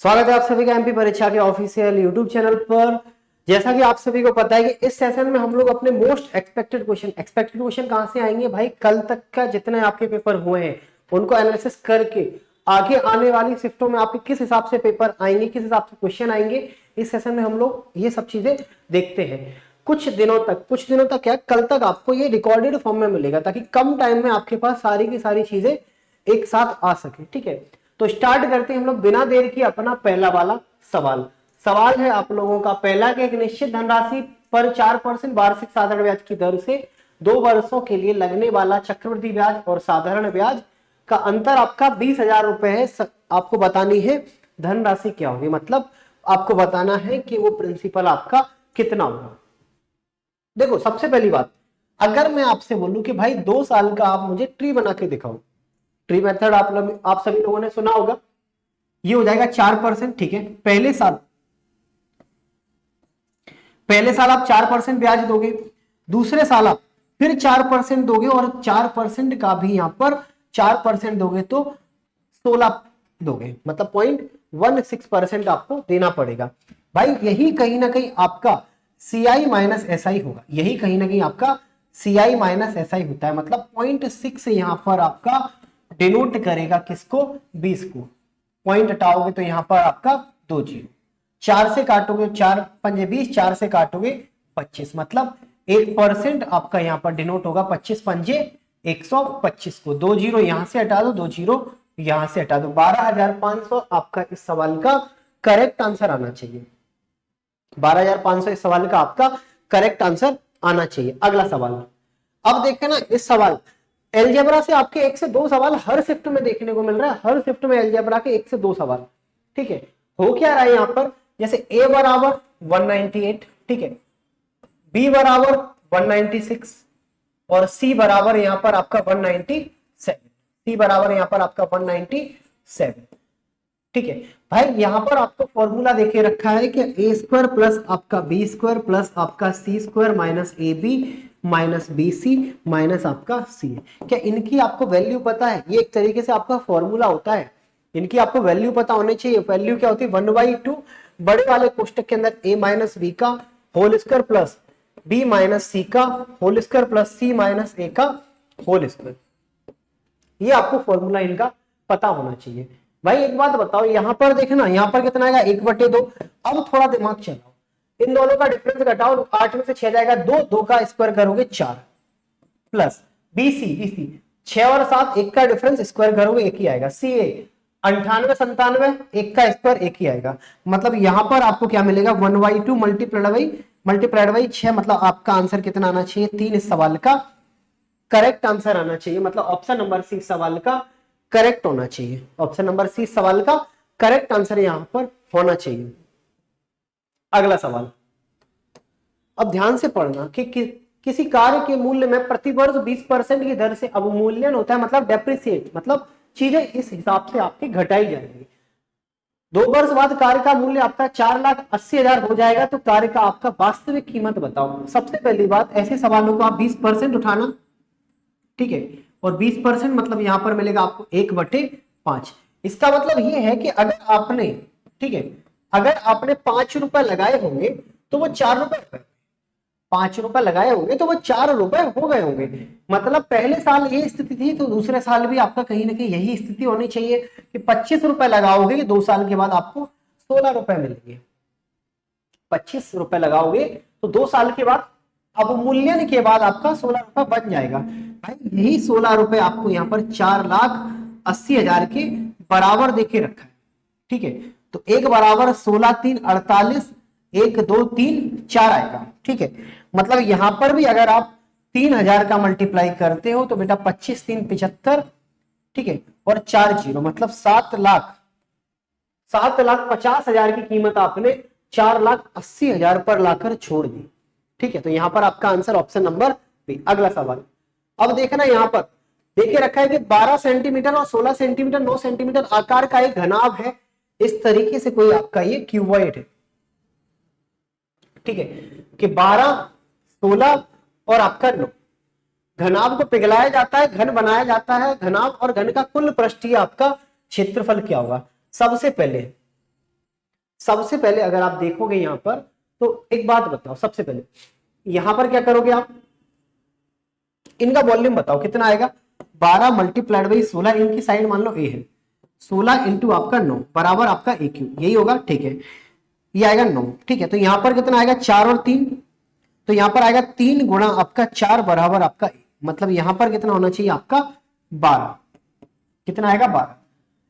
स्वागत है आप सभी का एमपी परीक्षा के ऑफिशियल यूट्यूब चैनल पर। जैसा कि आप सभी को पता है कि इस सेशन में हम लोग अपने मोस्ट एक्सपेक्टेड क्वेश्चन कहां से आएंगे भाई, कल तक का जितने आपके पेपर हुए हैं उनको एनालिसिस करके आगे आने वाली शिफ्टों में आपके किस हिसाब से पेपर आएंगे, किस हिसाब से क्वेश्चन आएंगे, इस सेशन में हम लोग ये सब चीजें देखते हैं। कुछ दिनों तक क्या, कल तक आपको ये रिकॉर्डेड फॉर्म में मिलेगा ताकि कम टाइम में आपके पास सारी की सारी चीजें एक साथ आ सके। ठीक है, तो स्टार्ट करते हैं हम लोग बिना देर की अपना पहला वाला सवाल है आप लोगों का पहला कि एक निश्चित धनराशि पर 4% वार्षिक साधारण ब्याज की दर से 2 वर्षों के लिए लगने वाला चक्रवृद्धि ब्याज और साधारण ब्याज का अंतर आपका 20,000 रुपए है। आपको बतानी है धनराशि क्या होगी, मतलब आपको बताना है कि वो प्रिंसिपल आपका कितना होगा। देखो, सबसे पहली बात, अगर मैं आपसे बोलूं कि भाई 2 साल का आप मुझे ट्री बना के दिखाओ, ट्री मेथड आप सभी लोगों ने सुना होगा, ये हो जाएगा 4%। ठीक है, पहले साल आप 4% ब्याज दोगे, दूसरे साल आप फिर 4% दोगे और 4% का भी यहां पर 4% दोगे तो 16 दोगे, मतलब 0.16% आपको देना पड़ेगा। भाई यही कहीं ना कहीं आपका CI माइनस SI होगा, यही कहीं ना कहीं आपका CI माइनस SI होता है, मतलब 0.6 यहां पर आपका डिनोट करेगा किसको, 20 को। पॉइंट हटाओगे तो यहां पर आपका 2 जीरो, 4 से काटोगे 4 पंजे 20, 4 से काटोगे 25, मतलब 1% आपका यहां पर डिनोट होगा 25 पंजे 125 को। 2 जीरो यहां से हटा दो, 2 जीरो यहां से हटा दो, 12,500 आपका इस सवाल का करेक्ट आंसर आना चाहिए। 12,500 इस सवाल का आपका करेक्ट आंसर आना चाहिए। अगला सवाल, अब देखें ना इस सवाल एलजेब्रा से आपके 1 से 2 सवाल हर शिफ्ट में देखने को मिल रहा है, हर शिफ्ट में एलजेब्रा के 1 से 2 सवाल। ठीक है, हो क्या रहा है यहां पर, जैसे a बराबर 198, ठीक है, b बराबर 196 और c बराबर यहां पर आपका 197, c बराबर यहां पर आपका 197। ठीक है भाई, यहां पर आपको फॉर्मूला देखे रखा है कि a स्क्वायर प्लस आपका b स्क्वायर प्लस आपका c square minus ab minus BC minus आपका C। क्या इनकी आपको वैल्यू पता है? ये एक तरीके से आपका फॉर्मूला होता है, इनकी आपको वैल्यू पता होनी चाहिए। वैल्यू क्या होती है, 1/2 बड़े वाले कोष्टक के अंदर a माइनस b का whole square plus b minus c का whole square plus c minus a का होल स्क्वायर। ये आपको फॉर्मूला इनका पता होना चाहिए। भाई एक बात बताओ, यहां पर देखना, यहां पर कितना आएगा 1/2। अब थोड़ा दिमाग चलाओ, इन दोनों का डिफरेंस घटाओ, 8 में से 6 जाएगा 2, 2 का स्क्वायर करोगे 4 प्लस BC 6 और 7 एक का डिफरेंस स्क्वायर करोगे 1 ही आएगा। CA 98 97 एक का स्क्वायर 1 ही आएगा, मतलब यहां पर आपको क्या मिलेगा 1/2 मल्टीप्लाइड बाई 6, मतलब आपका आंसर कितना आना चाहिए 3 इस सवाल का करेक्ट आंसर आना चाहिए, मतलब ऑप्शन नंबर सी सवाल का करेक्ट होना चाहिए। ऑप्शन नंबर सी सवाल का करेक्ट आंसर यहां पर होना चाहिए। अगला सवाल, अब ध्यान से पढ़ना कि किसी कार्य के मूल्य में प्रतिवर्ष 20% की दर से अवमूल्यन होता है, मतलब डेप्रिसिएट, मतलब चीजें इस हिसाब से आपकी घटाई जाएंगी। 2 वर्ष बाद कार्य का मूल्य आपका 4,80,000 हो जाएगा, तो कार्य का आपका वास्तविक कीमत बताओ। सबसे पहली बात, ऐसे सवालों को आप 20% उठाना, ठीक है, और 20% मतलब यहां पर मिलेगा आपको 1/5। इसका मतलब ये है कि अगर आपने, ठीक है, अगर आपने 5 रुपए लगाए होंगे तो वो 4 रुपए, 5 रुपए लगाए होंगे तो वो 4 रुपए हो गए होंगे। मतलब पहले साल ये स्थिति थी तो दूसरे साल भी आपका कहीं ना कहीं यही स्थिति होनी चाहिए कि 25 रुपए लगाओगे 2 साल के बाद आपको 16 रुपए मिलेंगे। 25 रुपए लगाओगे तो 2 साल के बाद अवमूल्यन के बाद आपका 16 रुपए बन जाएगा। भाई यही 16 रुपए आपको यहाँ पर 4,80,000 के बराबर देके रखा है। ठीक है, तो 1 बराबर 16 3 48, 1 2 3 4 आएगा। ठीक है, मतलब यहां पर भी अगर आप 3,000 का मल्टीप्लाई करते हो तो बेटा 25 3 75, ठीक है, और 4 जीरो मतलब 7,50,000 की कीमत आपने 4,80,000 पर लाकर छोड़ दी। ठीक है, तो यहां पर आपका आंसर ऑप्शन नंबर बी। अगला सवाल, अब देखना यहां पर देखे रखा है कि 12 सेंटीमीटर और 16 सेंटीमीटर 9 सेंटीमीटर आकार का एक घनाभ है, इस तरीके से कोई आपका ये क्यूबॉइड है। ठीक है, कि 12 16 और आपका 9 घनाभ को पिघलाया जाता है, घन बनाया जाता है, घनाभ और घन का कुल पृष्ठीय आपका क्षेत्रफल क्या होगा। सबसे पहले सबसे पहले अगर आप देखोगे यहां पर, तो एक बात बताओ, सबसे पहले यहां पर क्या करोगे आप, इनका वॉल्यूम बताओ कितना आएगा, 12 मल्टीप्लाइड बाई 16, इनकी साइड मान लो ए है, 16 इंटू आपका 9 बराबर आपका ए क्यू, यही होगा, ठीक है, ये आएगा 9, ठीक है। तो यहां पर कितना आएगा, 4 और 3, तो यहां पर आएगा 3 गुणा आपका 4 बराबर आपका ए, मतलब यहां पर कितना होना चाहिए आपका 12, कितना आएगा 12।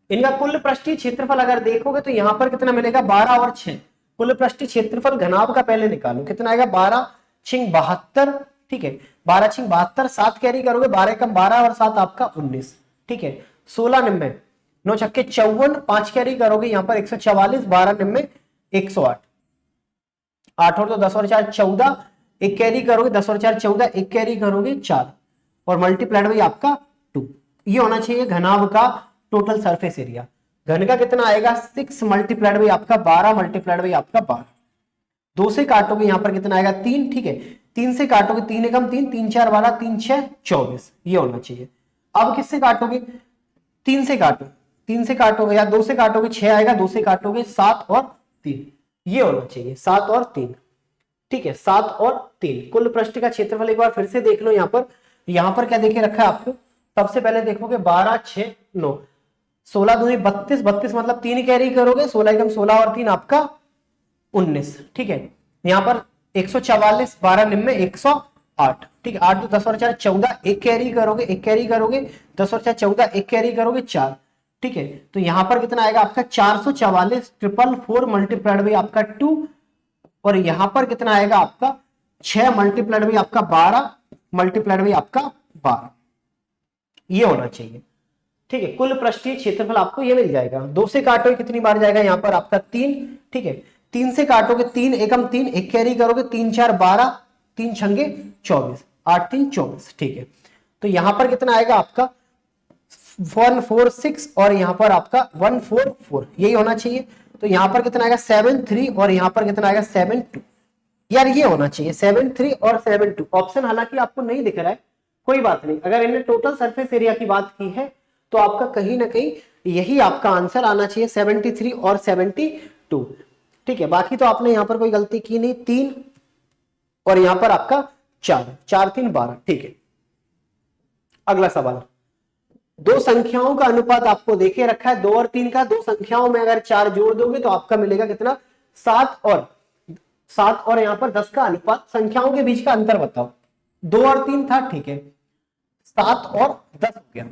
इनका कुल पृष्ठीय क्षेत्रफल अगर देखोगे तो यहां पर कितना मिलेगा, 12 और 6, कुल पृष्ठीय क्षेत्रफल घनाभ का पहले निकालो, कितना आएगा 12 छिंग 72, ठीक है, 12 छिंग 72, 7 कैरी करोगे, 12 कम 12 और 7 आपका 19, ठीक है, 16 निम्बे 9 छक्के 54, 5 कैरी करोगे यहां पर 144, 12 निम्बे 108, 8 और 2 10 और 4 14, एक कैरी करोगे 10 और 4 14, एक कैरी करोगे 4 और मल्टीप्लाइड बाई आपका 2, ये होना चाहिए घनाभ का टोटल सरफेस एरिया। घन का कितना आएगा 6 मल्टीप्लाइड बाई आपका 12 मल्टीप्लाइड बाई आपका 12, 2 से काटोगे यहां पर कितना आएगा 3, ठीक है, 3 से काटोगे 3 एकम 3, 3 4 12, 3 6 24, ये होना चाहिए। अब किससे काटोगे, 3 से काटो, 3 से काटोगे या 2 से काटोगे 6 आएगा, 2 से काटोगे 7 और 3, ये होना चाहिए 7 और 3, ठीक है, 7 और 3। कुल पृष्ठ का क्षेत्रफल एक बार फिर से देख लो, यहां पर क्या देखे रखा है आपको, सबसे पहले देखोगे 12 6 9, 16 दूनी 32, 32 मतलब 3 कैरी करोगे, 16 एकम 16 और 3 आपका 19, ठीक है, यहां पर 144, 12 निम्न 108, ठीक है, 8 2 10 और 4 14, एक कैरी करोगे, एक कैरी करोगे 10 और 4 14, एक कैरी करोगे 4, ठीक है, तो यहां पर कितना आएगा आपका 444 444 मल्टीप्लाइड बाई आपका 2, और यहां पर कितना आएगा आपका 6 मल्टीप्लाइड बाई आपका 12 मल्टीप्लाइड बाई आपका 12, ये होना चाहिए, ठीक है। कुल पृष्ठीय क्षेत्रफल आपको ये मिल जाएगा। 2 से काटोगे कितनी बार जाएगा यहां पर आपका 3, ठीक है, 3 से काटोगे 3 एकम 3, एक कैरी करोगे 3 4 12, 3 छंगे 24, 8 3 24, ठीक है, तो यहां पर कितना आएगा आपका 146 और यहां पर आपका 144, यही होना चाहिए। तो यहां पर कितना आएगा 73 और यहां पर कितना आएगा 72, यार ये होना चाहिए 73 और 72। ऑप्शन हालांकि आपको नहीं दिख रहा है, कोई बात नहीं, अगर इन्हें टोटल सरफेस एरिया की बात की है तो आपका कहीं ना कहीं यही आपका आंसर आना चाहिए 73 और 72, ठीक है। बाकी तो आपने यहां पर कोई गलती की नहीं, 3 और यहां पर आपका 4 4 3 12, ठीक है। अगला सवाल, दो संख्याओं का अनुपात आपको देखे रखा है 2 और 3 का, दो संख्याओं में अगर 4 जोड़ दोगे तो आपका मिलेगा कितना 7 और यहां पर 10 का अनुपात, संख्याओं के बीच का अंतर बताओ, 2 और 3 था, ठीक है, 7 और 10 हो गया,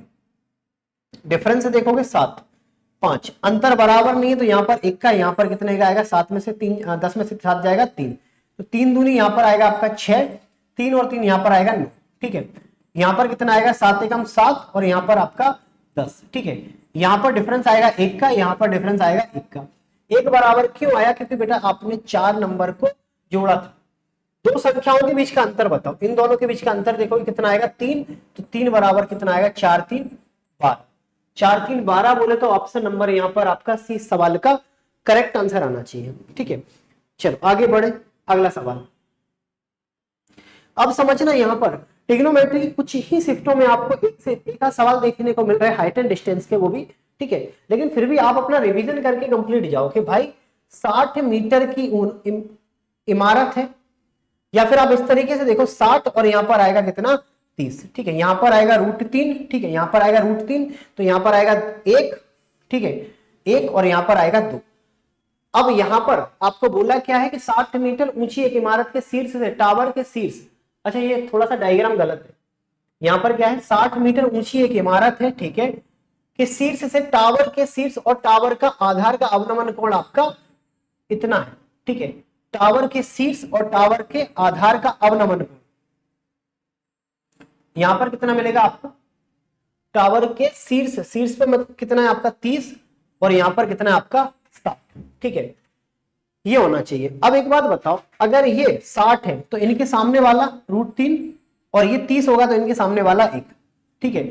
डिफरेंस देखोगे 7 5, अंतर बराबर नहीं है तो यहां पर 1 का यहां पर कितने का आएगा 7 में से 3 10 में से 7 जाएगा 3, तो 3 दूनी यहां पर आएगा आपका 6, 3 और 3 यहां पर आएगा 9, ठीक है, यहां पर कितना आएगा 7 एकम 7 और यहां पर आपका 10, ठीक है, यहां पर डिफरेंस आएगा 1 का, यहां पर डिफरेंस आएगा 1 का। 1 बराबर क्यों आया, क्योंकि बेटा आपने 4 नंबर को जोड़ा था। दो संख्याओं के बीच का अंतर बताओ, इन दोनों के बीच का अंतर देखो कितना आएगा 3, तो 3 बराबर कितना आएगा 4 3 12, 4 3 12 बोले तो ऑप्शन नंबर यहां पर आपका सी सवाल का करेक्ट आंसर आना चाहिए, ठीक है। चलो आगे बढ़े, अगला सवाल। अब समझना यहां पर ट्रिग्नोमेट्री की कुछ ही शिफ्टों में आपको एक से एक का सवाल देखने को मिल रहा है, हाइट एंड डिस्टेंस के, वो भी ठीक है, लेकिन फिर भी आप अपना रिवीजन करके कंप्लीट जाओ कि भाई 60 मीटर की इमारत है, या फिर आप इस तरीके से देखो 60 और यहां पर आएगा कितना 30, ठीक है, यहां पर आएगा √3, ठीक है, यहां पर आएगा √3, तो यहां पर आएगा 1, ठीक है, 1 और यहां पर आएगा 2। अब यहां पर आपको बोला क्या है कि 60 मीटर ऊंची एक इमारत के शीर्ष से, टावर के शीर्ष, अच्छा ये थोड़ा सा डायग्राम गलत है, यहां पर क्या है 60 मीटर ऊंची एक इमारत है, ठीक है, कि शीर्ष से टावर के शीर्ष और टावर का आधार का अवनमन कोण आपका इतना है, ठीक है, टावर के शीर्ष और टावर के आधार का अवनमन कोण यहां पर कितना मिलेगा आपको, टावर के शीर्ष पे मतलब कितना है आपका 30 और यहां पर कितना है आपका 60, ठीक है, ये होना चाहिए। अब एक बात बताओ, अगर ये 60 है तो इनके सामने वाला √3 और ये 30 होगा तो इनके सामने वाला 1, ठीक है,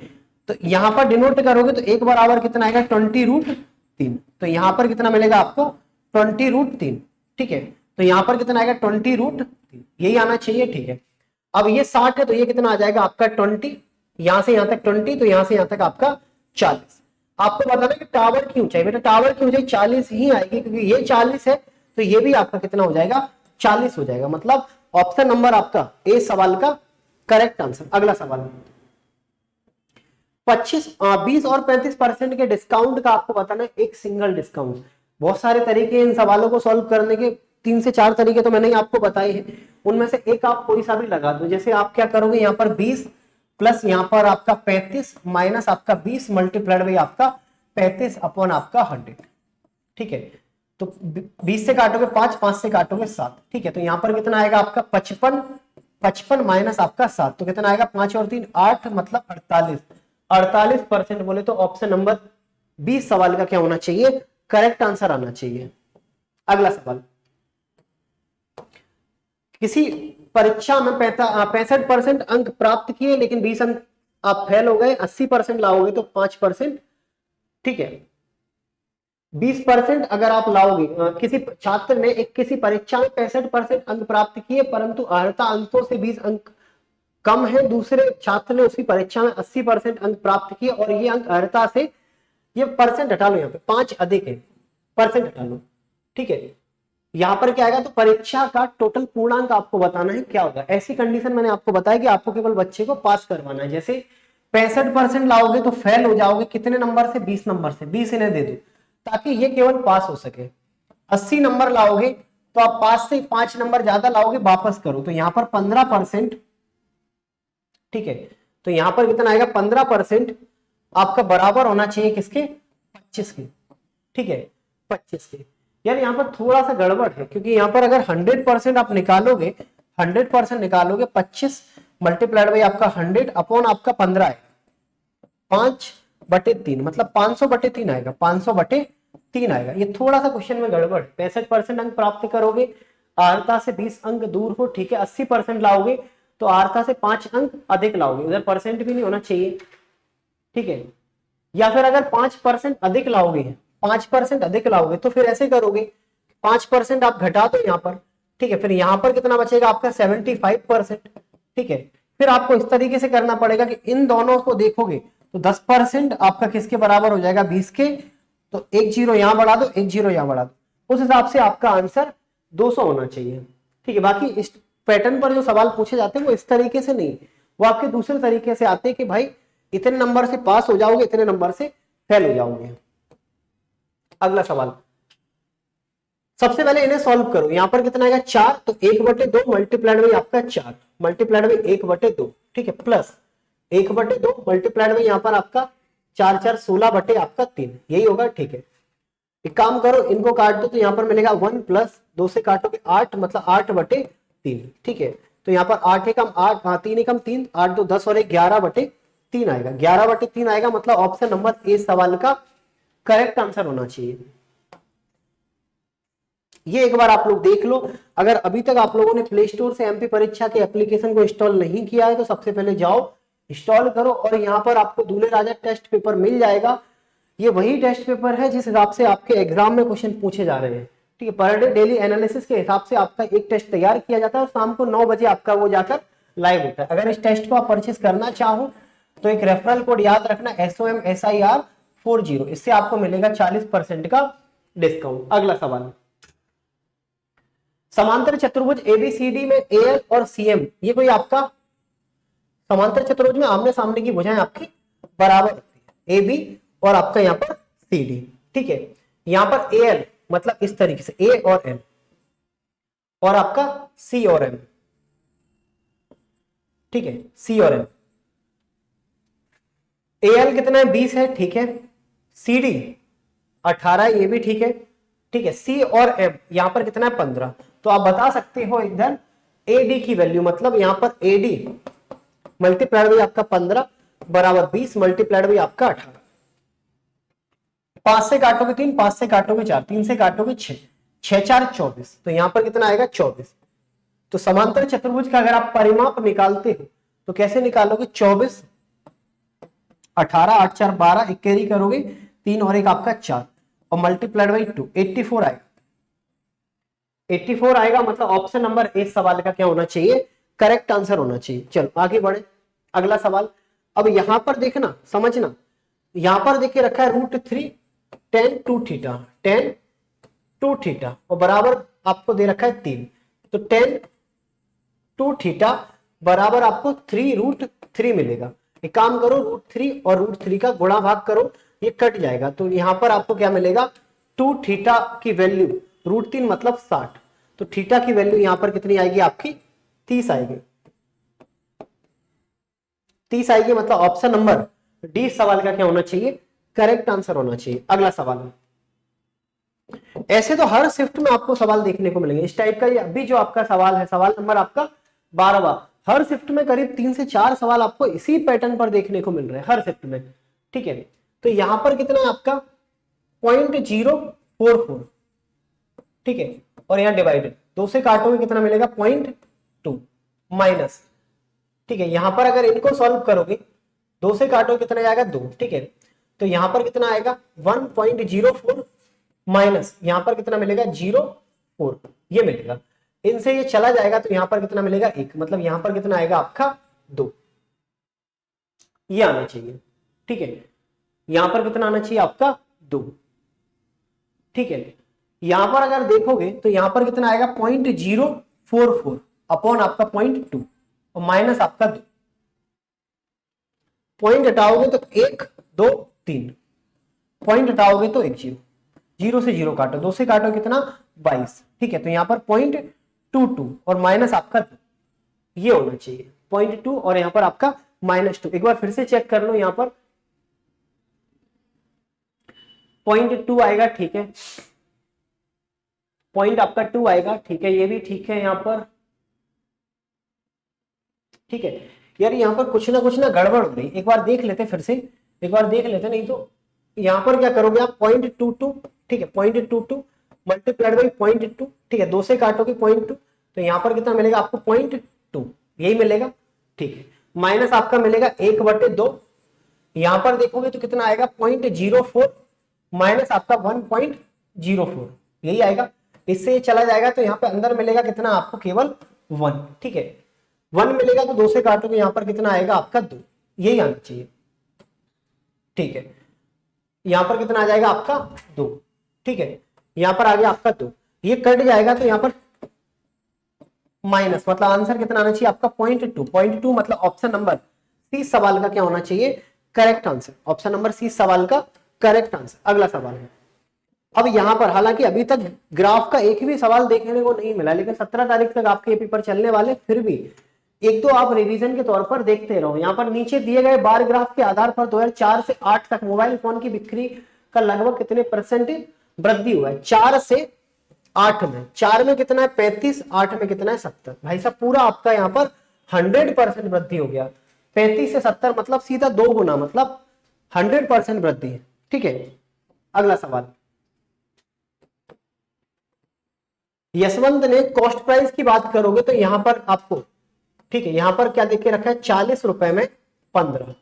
तो यहां पर डिनोट करोगे तो 1 बराबर कितना आएगा 20√3, तो यहां पर कितना मिलेगा आपको 20√3, ठीक है, तो यहां पर कितना आएगा 20√3, यही आना चाहिए, ठीक है। अब ये 60 है तो ये कितना आ जाएगा आपका 20, यहां से यहां तक 20, तो यहां से यहां तक आपका 40। आपको बताना कि टावर की ऊंचाई, बेटा टावर की ऊंचाई 40 ही आएगी, क्योंकि ये 40 है तो ये भी आपका कितना हो जाएगा, 40 हो जाएगा। मतलब ऑप्शन नंबर आपका ए सवाल का करेक्ट आंसर। अगला सवाल, 20 और 35% के डिस्काउंट का आपको बताना है एक सिंगल डिस्काउंट। बहुत सारे तरीके इन सवालों को सॉल्व करने के, 3 से 4 तरीके तो मैंने ही आपको बताए हैं, उनमें से एक आप कोई सा भी लगा दो। जैसे आप क्या करोगे, यहाँ पर 20 प्लस यहाँ पर आपका 35 माइनस आपका 20 मल्टीप्लाइड बाई आपका 35 अपॉन आपका 100। ठीक है, तो 20 से काटोगे 5, 5 से काटोगे 7। ठीक है, तो यहाँ पर कितना आएगा आपका 55, 55 माइनस आपका 7, तो कितना आएगा 5 और 3 8, मतलब 48। 48% बोले तो ऑप्शन नंबर 20 सवाल का क्या होना चाहिए, करेक्ट आंसर आना चाहिए। अगला सवाल, किसी परीक्षा में 65% अंक प्राप्त किए लेकिन 20 अंक आप फेल हो गए, 80% लाओगे तो 5%। ठीक है, 20% अगर आप लाओगे, किसी छात्र ने किसी परीक्षा में 65% अंक प्राप्त किए परंतु अर्हता अंकों से 20 अंक कम है, दूसरे छात्र ने उसी परीक्षा में 80% अंक प्राप्त किए और ये अंक अर्हता से, ये परसेंट हटा लो, यहाँ पे 5 अधिक है, परसेंट हटा लो। ठीक है, यहां पर क्या आएगा, तो परीक्षा का टोटल पूर्णांक आपको बताना है क्या होगा। ऐसी कंडीशन मैंने आपको बताया कि आपको केवल बच्चे को पास करवाना है। जैसे 65% लाओगे तो फेल हो जाओगे, कितने नंबर से, 20 नंबर से, 20 इन्हें दे दो ताकि ये केवल पास हो सके। 80 नंबर लाओगे तो आप पास से 5 नंबर ज्यादा लाओगे, वापस करो, तो यहां पर 15%। ठीक है, तो यहां पर कितना आएगा, 15% आपका बराबर होना चाहिए किसके, 25 के। ठीक है, 25 के। यार यहाँ पर थोड़ा सा गड़बड़ है, क्योंकि यहाँ पर अगर 100% आप निकालोगे, 100% निकालोगे, 25 मल्टीप्लाइड बाई आपका 100 अपॉन आपका 15 है, 5/3, मतलब 500/3 आएगा, 500/3 आएगा। ये थोड़ा सा क्वेश्चन में गड़बड़, 65% अंक प्राप्त करोगे, अर्हता से 20 अंक दूर हो। ठीक है, 80% लाओगे तो अर्हता से 5 अंक अधिक लाओगे, उधर परसेंट भी नहीं होना चाहिए। ठीक है, या फिर अगर 5% अधिक लाओगे, 5% अधिक लाओगे तो फिर ऐसे करोगे, 5% आप घटा दो यहाँ पर। ठीक है, फिर यहाँ पर कितना बचेगा आपका 75%। ठीक है, फिर आपको इस तरीके से करना पड़ेगा कि इन दोनों को देखोगे तो 10% आपका किसके बराबर हो जाएगा, 20 के। तो एक जीरो यहां बढ़ा दो, एक जीरो यहां बढ़ा दो, उस हिसाब से आपका आंसर 200 होना चाहिए। ठीक है, बाकी इस पैटर्न पर जो सवाल पूछे जाते हैं वो इस तरीके से नहीं, वो आपके दूसरे तरीके से आते हैं कि भाई इतने नंबर से पास हो जाओगे, इतने नंबर से फेल हो जाओगे। अगला सवाल, सबसे पहले इन्हें सॉल्व करो। यहां पर कितना आएगा 4, तो 1/2 मल्टीप्लाइड बाई आपका 4 मल्टीप्लाइड बाई 1/2। ठीक है, प्लस 1/2 मल्टीप्लाइड बाई यहां पर आपका 4 4 16 आपका 3, यही होगा। ठीक है, एक काम करो, इनको काट दो, तो यहाँ पर मिलेगा 1 प्लस 2 से काटोगे 8, मतलब 8/3। ठीक है, तो यहाँ पर 8 एकम 8, 3 एकम 3, 8 2 10 और 1 11/3 आएगा, 11/3 आएगा। मतलब ऑप्शन नंबर ए सवाल का करेक्ट आंसर होना चाहिए। ये एक बार आप लोग देख लो। अगर अभी तक आप लोगों ने प्ले स्टोर से एमपी परीक्षा के एप्लीकेशन को इंस्टॉल नहीं किया है तो सबसे पहले जाओ इंस्टॉल करो, और यहाँ पर आपको दूल्हे राजा टेस्ट पेपर मिल जाएगा। ये वही टेस्ट पेपर है जिस हिसाब से आपके एग्जाम में क्वेश्चन पूछे जा रहे हैं। ठीक है, पर डे डेली एनालिसिस के हिसाब से आपका एक टेस्ट तैयार किया जाता है और शाम को 9 बजे आपका वो जाकर लाइव होता है। अगर इस टेस्ट को आप परचेस करना चाहो तो एक रेफरल कोड याद रखना, SOMSIR40, इससे आपको मिलेगा 40% का डिस्काउंट। अगला सवाल, समांतर चतुर्भुज एबीसीडी में एएल और सीएम, ये कोई आपका समांतर चतुर्भुज में आमने सामने की भुजाएं आपकी बराबर होती है, ए बी और आपका यहाँ पर सी डी। ठीक है, यहाँ पर ए एल मतलब इस तरीके से ए और एल, और आपका सी और एम। ठीक है, सी और एम, ए एल कितना है 20 है। ठीक है, सी डी 18 है, ये भी ठीक है। ठीक है, सी और एम यहां पर कितना है 15, तो आप बता सकते हो इधर ए डी की वैल्यू, मतलब यहां पर ए डी मल्टीप्लाइड बाई आपका 15 बराबर 20 मल्टीप्लाइड बाई आपका 18। 5 से काटोगे 3, 5 से काटोगे 4, 3 से काटोगे 6, 6 4 24, तो यहां पर कितना आएगा 24। तो समांतर चतुर्भुज का अगर आप परिमाप निकालते हो तो कैसे निकालोगे, 24 18 8 4 12, एक कैरी करोगे 3 और एक आपका 4 और मल्टीप्लाइड बाई 2, 84 आएगा। 84 आएगा, मतलब ऑप्शन नंबर ए सवाल का क्या होना चाहिए, करेक्ट आंसर होना चाहिए। चलो आगे बढ़े, अगला सवाल। अब यहां पर देखना, समझना, यहां पर देखिए रखा है √3 tan 2 थीटा, tan 2 थीटा और बराबर आपको दे रखा है 3, तो tan 2 थीटा बराबर आपको 3√3 मिलेगा। एक काम करो, √3 और √3 का गुणा भाग करो, ये कट जाएगा, तो यहां पर आपको क्या मिलेगा 2 थीटा की वैल्यू √3 मतलब 60, तो थीटा की वैल्यू यहां पर कितनी आएगी आपकी 30 आएगी। 30 आएगी, मतलब ऑप्शन नंबर डी सवाल का क्या होना चाहिए, करेक्ट आंसर होना चाहिए। अगला सवाल, ऐसे तो हर शिफ्ट में आपको सवाल देखने को मिलेंगे इस टाइप का। ये अभी जो आपका सवाल है, सवाल नंबर आपका 12वां, हर शिफ्ट में करीब 3 से 4 सवाल आपको इसी पैटर्न पर देखने को मिल रहे हैं हर शिफ्ट में, ठीक है। तो यहां पर कितना है आपका 0.044, ठीक है, और यहां डिवाइडेड 2 से काटोगे कितना मिलेगा 0.2 माइनस, ठीक है। यहां पर अगर इनको सॉल्व करोगे 2 से काटोगे कितना जाएगा 2, ठीक है, तो यहां पर कितना आएगा 1.04 माइनस यहां पर कितना मिलेगा 0.4, ये मिलेगा। इनसे ये चला जाएगा तो यहां पर कितना मिलेगा 1, मतलब यहां पर कितना आएगा आपका 2, ये आना चाहिए, ठीक है। यहां पर कितना आना चाहिए आपका 2, ठीक है। यहां पर अगर देखोगे तो यहां पर कितना आएगा 0.044 अपॉन आपका 0.2 और माइनस आपका 2, पॉइंट हटाओगे तो 1 2 3, पॉइंट हटाओगे तो 1 0, 0 से 0 काटो, 2 से काटो कितना 22, ठीक है। तो यहां पर 0.22 और माइनस आपका 2, ये होना चाहिए 0.2 और यहां पर आपका -2। एक बार फिर से चेक कर लो, यहां पर 0.2 आएगा, ठीक है, पॉइंट आपका 2 आएगा, ठीक है, ये भी ठीक है यहां पर, ठीक है। यार यहां पर कुछ ना गड़बड़ हो रही, एक बार देख लेते फिर से, एक बार देख लेते, नहीं तो यहां पर क्या करोगे आप 0.22, ठीक है, 0.22 मल्टीप्लाइड बाई 0.2, ठीक है, 2 से काटोगे 0.2, तो यहां पर कितना मिलेगा आपको 0.2, यही मिलेगा, ठीक है, माइनस आपका मिलेगा 1/2, यहां पर देखोगे तो कितना आएगा 0.04 माइनस आपका 1.04, यही आएगा। इससे ये चला जाएगा तो यहाँ पे अंदर मिलेगा कितना आपको केवल 1, ठीक है, 1 मिलेगा तो 2 से काटोगे यहां पर कितना आएगा आपका 2, यही आना चाहिए, ठीक है। यहां पर कितना आ जाएगा आपका 2, ठीक है, यहां पर आ गया आपका 2, ये कट जाएगा तो यहां पर माइनस, मतलब आंसर कितना आना चाहिए आपका 0.2 मतलब ऑप्शन नंबर सी सवाल का क्या होना चाहिए, correct answer, option number C सवाल का करेक्ट आंसर। अगला सवाल है, अब यहां पर हालांकि अभी तक ग्राफ का एक भी सवाल देखने को नहीं मिला, लेकिन 17 तारीख तक आपके पेपर चलने वाले, फिर भी एक दो आप रिवीजन के तौर पर देखते रहो। यहाँ पर नीचे दिए गए बार ग्राफ के आधार पर 2004 से 8 तक मोबाइल फोन की बिक्री का लगभग कितने परसेंट वृद्धि हुआ है, 4 से 8 में, 4 में कितना है 35, 8 में कितना है 70, भाई साहब पूरा आपका यहाँ पर 100% वृद्धि हो गया, 35 से 70 मतलब सीधा 2 गुना, मतलब 100% वृद्धि है, ठीक है। अगला सवाल, यशवंत ने कॉस्ट प्राइस की बात करोगे तो यहां पर आपको, ठीक है, यहां पर क्या देखे रखा है 40 रुपए में 15,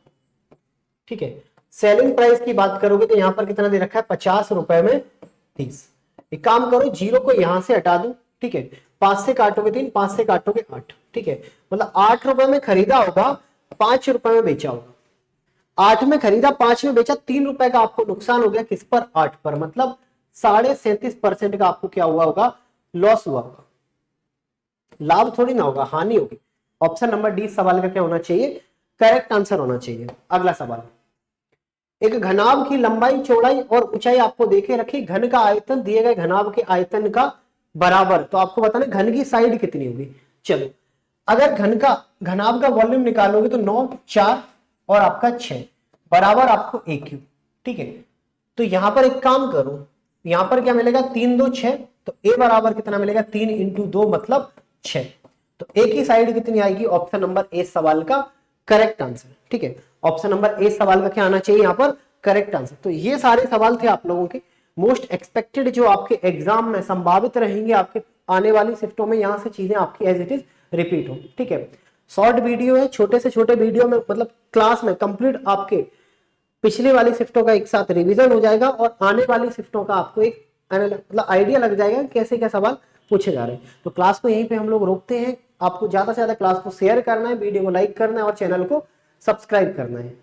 ठीक है। सेलिंग प्राइस की बात करोगे तो यहां पर कितना दे रखा है 50 रुपए में 30। एक काम करो, जीरो को यहां से हटा दो, ठीक है, 5 से काटोगे 3, 5 से काटोगे 8, ठीक है, मतलब 8 रुपए में खरीदा होगा, 5 रुपए में बेचा होगा, 8 में खरीदा 5 में बेचा, 3 रुपए का आपको नुकसान हो गया, किस पर 8 पर, मतलब 37.5% का आपको क्या हुआ होगा, लॉस हुआ होगा, लाभ थोड़ी ना होगा, हानि होगी। ऑप्शन नंबर डी सवाल का क्या होना चाहिए, करेक्ट आंसर होना चाहिए। अगला सवाल, एक घनाभ की लंबाई चौड़ाई और ऊंचाई आपको देखे रखी, घन का आयतन दिए गए घनाभ के आयतन का बराबर, तो आपको बताना घन की साइड कितनी होगी। चलो, अगर घनाभ का वॉल्यूम निकालोगे तो 9 4 और आपका 6 बराबर आपको a क्यूब, ठीक है। तो यहां पर एक काम करो, यहां पर क्या मिलेगा 3 2 6, तो a बराबर कितना मिलेगा 3 इंटू 2 मतलब 6, तो a की साइड कितनी आएगी, ऑप्शन नंबर ए सवाल का करेक्ट आंसर, ठीक है। ऑप्शन नंबर ए सवाल का क्या आना चाहिए यहाँ पर, करेक्ट आंसर। तो ये सारे सवाल थे आप लोगों के मोस्ट एक्सपेक्टेड, जो आपके एग्जाम में संभावित रहेंगे आपके आने वाली शिफ्टों में, यहां से चीजें आपकी एज इट इज रिपीट हो, ठीक है। शॉर्ट वीडियो है, छोटे से छोटे वीडियो में मतलब क्लास में कंप्लीट आपके पिछली वाली शिफ्टों का एक साथ रिवीजन हो जाएगा और आने वाली शिफ्टों का आपको एक मतलब आइडिया लग जाएगा कैसे क्या सवाल पूछे जा रहे हैं। तो क्लास को यहीं पे हम लोग रोकते हैं, आपको ज्यादा से ज्यादा क्लास को शेयर करना है, वीडियो को लाइक करना है और चैनल को सब्सक्राइब करना है।